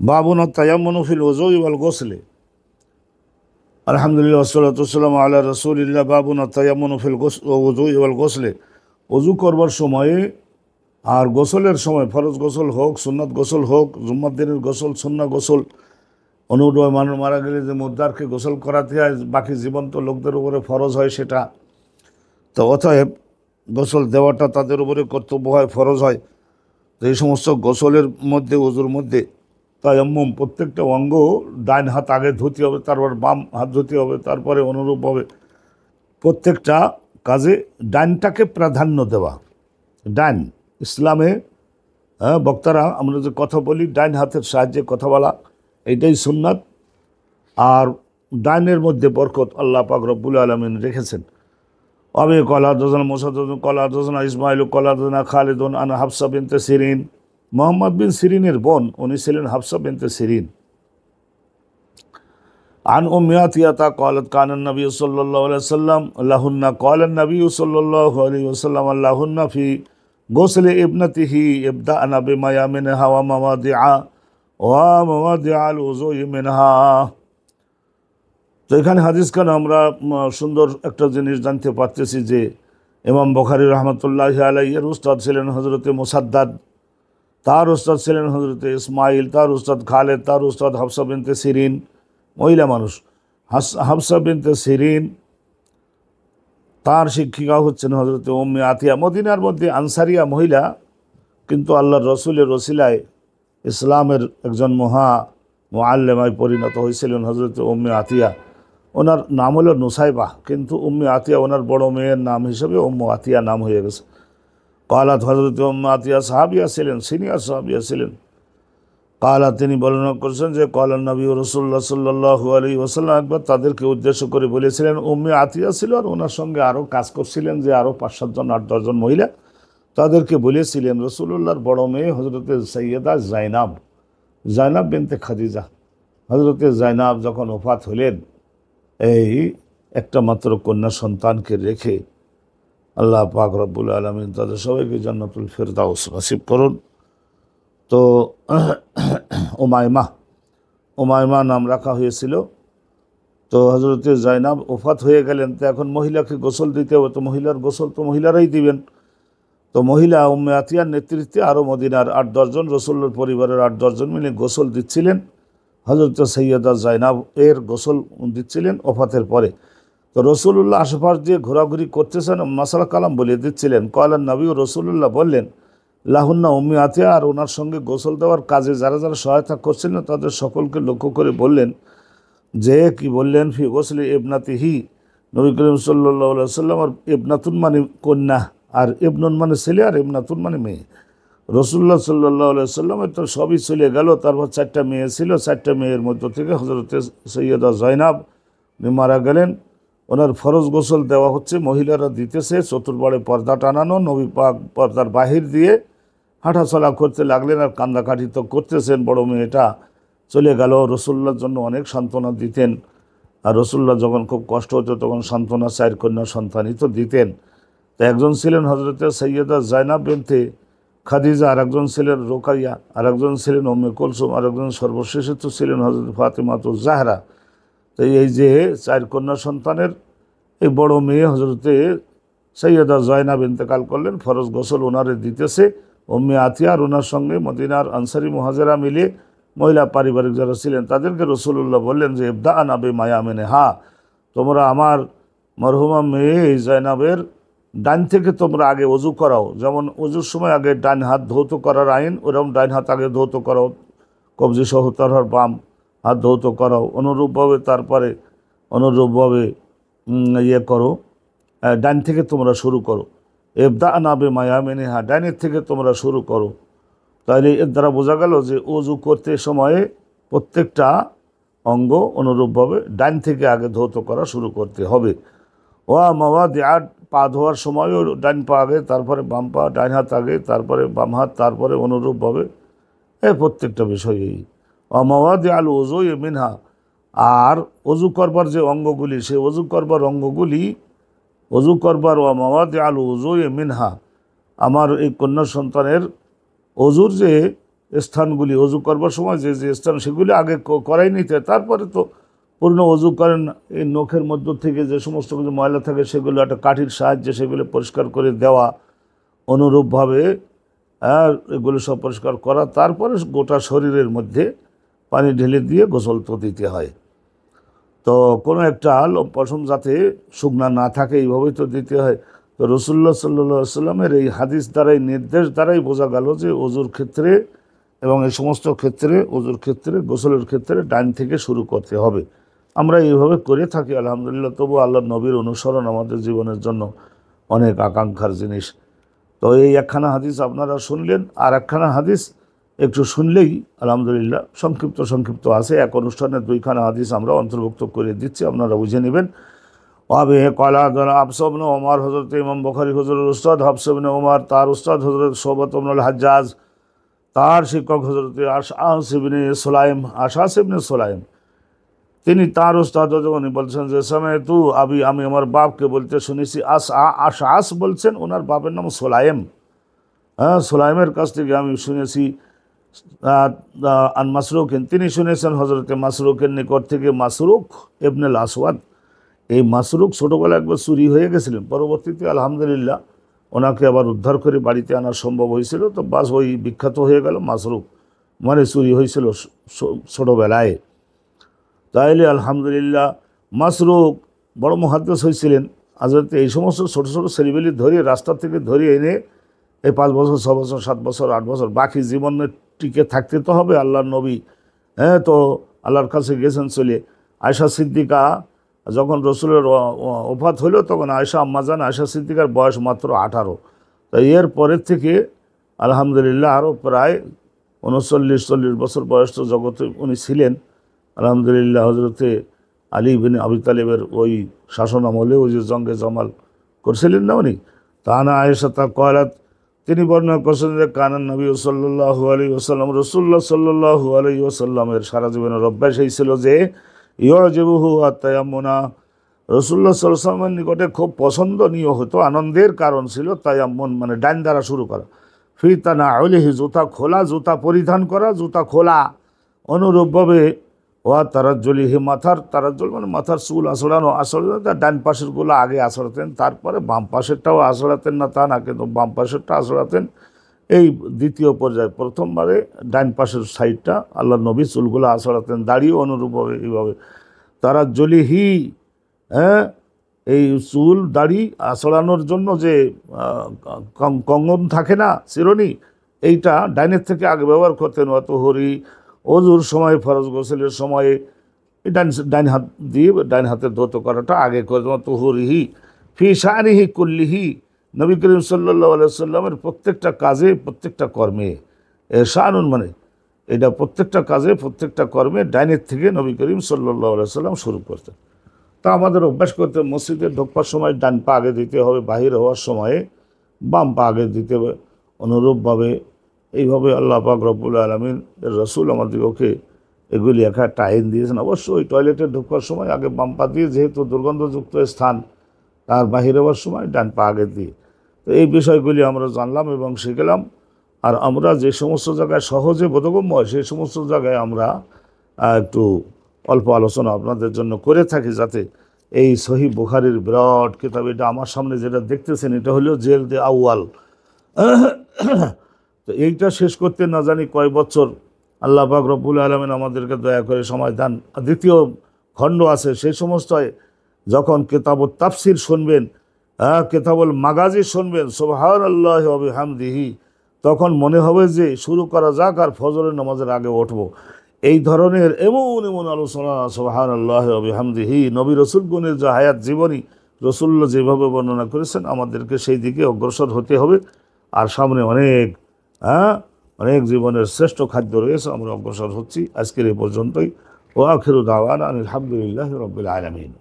বাবুন তায়াম্মুনু feel ওযুই ওয়াল গোসলে। আলহামদুলিল্লাহ ওয়াসসালাতু ওয়াসসালামু আলা রাসূলিল্লাহ। বাবুন তায়াম্মুনু feel ওযুই ওয়াল গোসলে। অজু করবার সময়ে আর গোসলের সময়, ফরজ গোসল হোক, সুন্নাত গোসল হোক, জুম্মার দিনের গোসল, সুন্নাহ গোসল, অনুরূপ মানুষ মারা গেলে যে মুর্দারকে গোসল করাতে হয়, বাকি জীবন্ত লোকদের উপরে ফরজ হয় সেটা। তো অতএব গোসল দেওয়াটা তাদের উপরে কর্তব্য হয়, ফরজ হয়। তো এই সমস্ত গোসলের মধ্যে, ওজুর মধ্যে তায়াম্মুম, প্রত্যেকটা অঙ্গ ডাইন হাত আগে ধুতে হবে, তারপর বাম হাত ধুতে হবে, তারপরে অনুরূপভাবে প্রত্যেকটা কাজে ডাইনটাকে প্রাধান্য দেওয়া। ডাইন ইসলামে বক্তারা আমরা যে কথা বলি, ডাইন হাতের সাহায্যে কথা বলা, এইটাই সুন্নাত। আর ডাইনের মধ্যে বরকত আল্লাহ পাক রব্বুল আলামিন রেখেছেন। অবে কলা দোজনা মোসাদ, কলা দোজনা ইসমাইল, কলা দোজনা খালিদুন আন হাফসা বিনতে সিরিন। মোহাম্মদ বিন সিরিনের বোন, উনি ছিলেন হাফসা বিনতে সিরিন। আন উম্মি আতিয়াতা ক্বালাত কানা নবী সাল্লাল্লাহু আলাইহি ওয়াসাল্লাম লাহুন্না, ক্বালা নবী সাল্লাল্লাহু আলাইহি ওয়াসাল্লাম লাহুন্না ফি গোসলে ইবনাতিহি ইবদা'না বিমায়ামিনহা ওয়া মাওয়াদিআল উযুই মিনহা। তো এখানে হাদিস খান আমরা সুন্দর একটা জিনিস জানতে পারতেছি যে ইমাম বুখারী রহমতুল্লাহি আলাইহি এর উস্তাদ ছিলেন হযরতে মুসাদ্দাদ, তার উস্তাদ ছিলেন হযরতে ইসমাইল, তার উস্তাদ খালেদ, তার উস্তাদ হাফসা বিনতে সিরিন, মহিলা মানুষ। হাফসা বিনতে সিরিন, তার শিক্ষিকা হচ্ছেন হযরতে উম্মে আতিয়া, মদিনার মধ্যে আনসারিয়া মহিলা, কিন্তু আল্লাহর রসুলের ওসিলায় ইসলামের একজন মহা মুআল্লিমায় পরিণত হয়েছিলেন হযরতে উম্মে আতিয়া। ওনার নাম হলো নুসাইবা, কিন্তু উম্মে আতিয়া ওনার বড় মেয়ের নাম হিসেবে উম্মু আতিয়া নাম হয়ে গেছে। কালাত, হযরতে উম্মে আতিয়া সাহাবিয়া ছিলেন, সিনিয়র সাহাবিয়া ছিলেন। কালা, তিনি বর্ণনা করছেন যে কালা নবী রাসূলুল্লাহ সাল্লাল্লাহু আলাইহি ওয়াসাল্লাম একবার তাদেরকে উদ্দেশ্য করে বলেছিলেন, উম্মে আতিয়া ছিল আর ওনার সঙ্গে আরও কাজ করছিলেন যে আরও 5-7 জন, 8-10 জন মহিলা, তাদেরকে বলেছিলেন রাসূলুল্লাহর বড় মেয়ে হযরতে সৈয়দা জাইনাব বিনতে খাদিজা। হযরতে জাইনাব যখন ওফাত হলেন, এই একটা মাত্র কন্যা সন্তানকে রেখে, আল্লাহ পাক রব্বুল আলামিন তাদের সবাইকে জান্নাতুল ফেরদাউস নসিব করুন। তো উমায়মা নাম রাখা হয়েছিল। তো হযরতে জাইনাব ওফাত হয়ে গেলেন, তো এখন মহিলাকে গোসল দিতে হবে, তো মহিলার গোসল তো মহিলারাই দিবেন। তো মহিলা উম্মে আতিয়ার নেতৃত্বে আরও মদিনার 8-10 জন, রসুল্লাহর পরিবারের 8-10 জন মিলে গোসল দিচ্ছিলেন। হযরত সৈয়দা জাইনাব এর গোসল দিচ্ছিলেন ওফাতের পরে। তো রসুল্লাহ আশেপাশ দিয়ে ঘোরাঘুরি করতেছেন, মাসালা কালাম বলিয়ে দিচ্ছিলেন। কয়লান নবী ও রসুল্লাহ বললেন, লাহুন্না উম্মে আতিয়া, আর ওনার সঙ্গে গোসল দেওয়ার কাজে যারা যারা সহায়তা করছিলেন তাদের সকলকে লক্ষ্য করে বললেন যে, কি বললেন, ফি গোসলি ইবনাতিহি, নবী করিম সাল্লাল্লাহু আলাইহি ওয়াসাল্লাম, আর ইবনাতুন মানে কন্যা, আর ইবনুন মানে ছেলে, আর ইবনাতুন মানে মেয়ে। রসুল্লাহ সাল্লাল্লাহু আলাইহি ওয়াসাল্লামের তো সবই চলে গেল, তারপর 4টা মেয়ে ছিল, 4টা মেয়ের মধ্য থেকে হযরতে সৈয়দা জাইনাব মারা গেলেন। ওনার ফরজ গোসল দেওয়া হচ্ছে, মহিলারা দিতেছে, চতুর্বারে পর্দা টানানো, নবী পাক পর্দার বাহির দিয়ে হাঁটাচলা করতে লাগলেন আর কান্দাকাটি তো করতেছেন। বড় মেয়েটা চলে গেল, রসুল্লাহর জন্য অনেক সান্ত্বনা দিতেন, আর রসুল্লাহ যখন খুব কষ্ট হতো তখন সান্ত্বনা 4 কন্যা সন্তানই তো দিতেন। তো একজন ছিলেন হযরতে সৈয়দা জাইনাব বিনতে খাদিজা, আর একজন ছিলেন রোকাইয়া, আর একজন ছিলেন উম্মে কুলসুম, আর একজন সর্বশেষে তো ছিলেন হযরত ফাতেমাতুজ জাহরা। তো এই যে 4 কন্যা সন্তানের এই বড় মেয়ে হযরতে সৈয়দা জাইনাব ইন্তেকাল করলেন, ফরজ গোসল ওনারে দিতেছে উম্মে আতিয়া, আর ওনার সঙ্গে মদিনার আনসারি মুহাজিরা মিলে মহিলা পারিবারিক যারা ছিলেন তাদেরকে রাসূলুল্লাহ বললেন যে, ইবদা'না বিমায়ামিনহা, তোমরা আমার মরহুমা মেয়ে জাইনাবের ডান থেকে তোমরা আগে ওযু করাও। যেমন ওযুর সময় আগে ডান হাত ধৌত করার আইন, ওরকম ডান হাত আগে ধৌত করাও, কবজি সহ তারপর বাম হাত ধৌত করাও। অনুরূপভাবে ইয়ে করো, ডান থেকে তোমরা শুরু করো। ইবদা'না বিমায়ামিনহা, ডাইনের থেকে তোমরা শুরু করো। তাহলে এর দ্বারা বোঝা গেল যে ওযু করতে সময়ে প্রত্যেকটা অঙ্গ অনুরূপভাবে ডান থেকে আগে ধৌত করা শুরু করতে হবে। ওয়া মাওয়াদিআ, পা ধোয়ার সময়ও ডান পা আগে, তারপরে বাম পা, ডান হাত আগে, তারপরে বাম হাত, তারপরে অনুরূপভাবে এই প্রত্যেকটা বিষয়েই। ওয়া মাওয়াদিআল উযুই মিনহা, আর অজু করবার যে অঙ্গগুলি, সেই অজু করবার অঙ্গগুলি, অজু করবার ওয়া মাওয়াদিআল উযুই মিনহা, আমার এই কন্যা সন্তানের অজুর যে স্থানগুলি অজু করবার সময় যে যে স্থান সেগুলি আগে করাই নিতে, তারপরে তো পূর্ণ অজু করেন না। এই নখের মধ্য থেকে যে সমস্ত কিছু ময়লা থাকে সেগুলো একটা কাঠির সাহায্যে সেগুলো পরিষ্কার করে দেওয়া, অনুরূপভাবে এগুলো সব পরিষ্কার করা, তারপরে গোটা শরীরের মধ্যে পানি ঢেলে দিয়ে গোসল তো দিতে হয়। তো কোনো একটা পশম যাতে শুকনা না থাকে এইভাবেই তো দিতে হয়। তো রসুল্লাহ সাল্লাল্লাহু আলাইহি সাল্লামের এই হাদিস দ্বারাই, নির্দেশ দ্বারাই বোঝা গেল যে অজুর ক্ষেত্রে এবং এই সমস্ত ক্ষেত্রে, অজুর ক্ষেত্রে, গোসলের ক্ষেত্রে ডান থেকে শুরু করতে হবে। আমরা এইভাবে করে থাকি আলহামদুলিল্লাহ। তবু আল্লাহর নবীর অনুসরণ আমাদের জীবনের জন্য অনেক আকাঙ্ক্ষার জিনিস। তো এই একখানা হাদিস আপনারা শুনলেন, আর একখানা হাদিস একটু শুনলেই আলহামদুলিল্লাহ সংক্ষিপ্ত আছে। এক অনুষ্ঠানে দুইখানা হাদিস আমরা অন্তর্ভুক্ত করে দিচ্ছি, আপনারা বুঝে নেবেন। ওয়াবে কলা হাফস ইবনে ওমর, হযরত ইমাম বুখারী হুজুরের উস্তাদ হাফস ইবনে ওমর, তার উস্তাদ হযরত শুআবা ইবনুল হাজ্জাজ, তার শিক্ষক হযরত আশআস ইবনে সুলাইম, তিনি তার উস্তাদ যখন বলছেন যে সময় তু আমি আমার বাপকে বলতে শুনেছি, আশআস বলছেন ওনার বাপের নাম সুলাইম, সুলাইমের কাছ থেকে আমি শুনেছি। আন মাসরুকেন, তিনি শুনেছেন হযরত মাসরুকের নিকট থেকে, মাসরুক ইবনুল আসওয়াদ। এই মাসরুক ছোটোবেলা একবার চুরি হয়ে গেছিলেন, পরবর্তীতে আলহামদুলিল্লাহ ওনাকে আবার উদ্ধার করে বাড়িতে আনা সম্ভব হয়েছিল। তো বাস ওই বিখ্যাত হয়ে গেল মাসরুক, মানে চুরি হয়েছিল ছোটোবেলায়। তাইলে আলহামদুলিল্লাহ মাসরুক বড় মুহাদ্দিস হয়েছিলেন। হযরত এই সমস্ত ছোটো ছোটো ছেলেবেলি ধরে রাস্তা থেকে ধরে এনে এই 5 বছর 6 বছর 7 বছর 8 বছর বাকি জীবনে টিকে থাকতে তো হবে। আল্লাহর নবী তো আল্লাহর কাছে গেছেন চলে। আয়েশা সিদ্দিকা যখন রসুলের ওফাত হলো, তখন আয়েশা আম্মাজান আয়েশা সিদ্দিকার বয়স মাত্র 18। তো এর পরের থেকে আলহামদুলিল্লাহ আরও প্রায় 39-40 বছর বয়স তো জগতে উনি ছিলেন। আলহামদুলিল্লাহ হজরতে আলী বিন আবি তালেবের ওই শাসন আমলে ওই যে জঙ্গে জামাল করছিলেন না উনি, তানা আয়েশা তা কয়লাত, তিনি বর্ণনা করছেন যে কানান নবী সাল্লাল্লাহু আলাইহি ওয়াসাল্লাম, রসুল্লাহ সাল্লাল্লাহু আলাইহি ওয়াসাল্লামের সারা জীবনের অভ্যাস এই ছিল যে ইউজিবুহু আত-তায়াম্মুনা, রসুল্লাহ সাল্লাল্লাহু আলাইহি ওয়াসাল্লামের নিকটে খুব পছন্দনীয় হতো, আনন্দের কারণ ছিল তায়াম্মুন, মানে ডান দ্বারা শুরু করা, ফি তানাউলিহি, জুতা খোলা, জুতা পরিধান করা, জুতা খোলা, অনুরূপভাবে ওয়া তারাজ্জুলিহি, মাথার তারাজ্জুল মানে মাথার চুল আঁচড়ানো, তার ডান পাশেরগুলো আগে আঁচড়াতেন, তারপরে বাম পাশেরটাও আঁচড়াতেন না তা না, কিন্তু বাম পাশেরটা আঁচড়াতেন এই দ্বিতীয় পর্যায়ে। প্রথমবারে ডান পাশের সাইডটা আল্লাহ নবী চুলগুলো আঁচড়াতেন, দাড়িও অনুরূপভাবে এইভাবে। তারাজ্জুলিহি, এই চুল দাড়ি আঁচড়ানোর জন্য যে কঙ্গন থাকে না, চিরুনি, এইটা ডাইনের থেকে আগে ব্যবহার করতেন। অত হরি, অজুর সময়, ফরজ গোসলের সময়ে ডাইন হাত দিয়ে ডাইন হাতে ধৌত করাটা আগে করতেন। অত হরিহি ফি শানিহি কুল্লিহি, নবী করিম সাল্লাল্লাহু আলাইহি ওয়াসাল্লামের প্রত্যেকটা কাজে, প্রত্যেকটা কর্মে, শানুন মানে এটা প্রত্যেকটা কাজে, প্রত্যেকটা কর্মে ডাইনের থেকে নবী করিম সাল্লাল্লাহু আলাইহি ওয়াসাল্লাম শুরু করতেন। তা আমাদের অভ্যাস করতে, মসজিদে ঢোকবার সময় ডান পা আগে দিতে হবে, বাহির হওয়ার সময়ে বাম পা আগে দিতে হবে। অনুরূপভাবে এইভাবে আল্লাহ পাক রব্বুল আলামিন এর রসুল আমাদেরকে এগুলি একটা আইন দিয়েছেন। অবশ্যই টয়লেটে ঢোকবার সময় আগে বাম পা দিয়ে, যেহেতু দুর্গন্ধযুক্ত স্থান, তার বাহির হওয়ার সময় ডান পা আগে দিয়ে। তো এই বিষয়গুলি আমরা জানলাম এবং শিখলাম। আর আমরা যে সমস্ত জায়গায় সহজে বোধগম্য হয় সেই সমস্ত জায়গায় আমরা একটু অল্প আলোচনা আপনাদের জন্য করে থাকি, যাতে এই সহিহ বুখারীর বিরাট কিতাব, এটা আমার সামনে যেটা দেখতেছেন এটা হলো জেলদে আউয়াল। তো এইটা শেষ করতে না জানি কয় বছর। আল্লাহ পাক রব্বুল আলামিন আমাদেরকে দয়া করে সময় দান। দ্বিতীয় খণ্ড আছে, সেই সমস্ত যখন কিতাবুত তাফসির শুনবেন, কিতাবুল মাগাজি শুনবেন, সুবহানাল্লাহি ওয়া বিহামদিহি, তখন মনে হবে যে শুরু করা যাক আর ফজরের নামাজের আগে উঠব। এই ধরনের এমন এমন আলোচনা, সুবহানাল্লাহি ওয়া বিহামদিহি, নবী রসুলগণের যে হায়াত জীবনী রসুল্লাহ যেভাবে বর্ণনা করেছেন, আমাদেরকে সেই দিকে অগ্রসর হতে হবে। আর সামনে অনেক জীবনের শ্রেষ্ঠ খাদ্য রয়েছে, আমরা অগ্রসর হচ্ছি। আজকের এই পর্যন্তই। ওয়া আখিরু দাওয়ানা আলহামদুলিল্লাহি রাব্বিল আলামিন।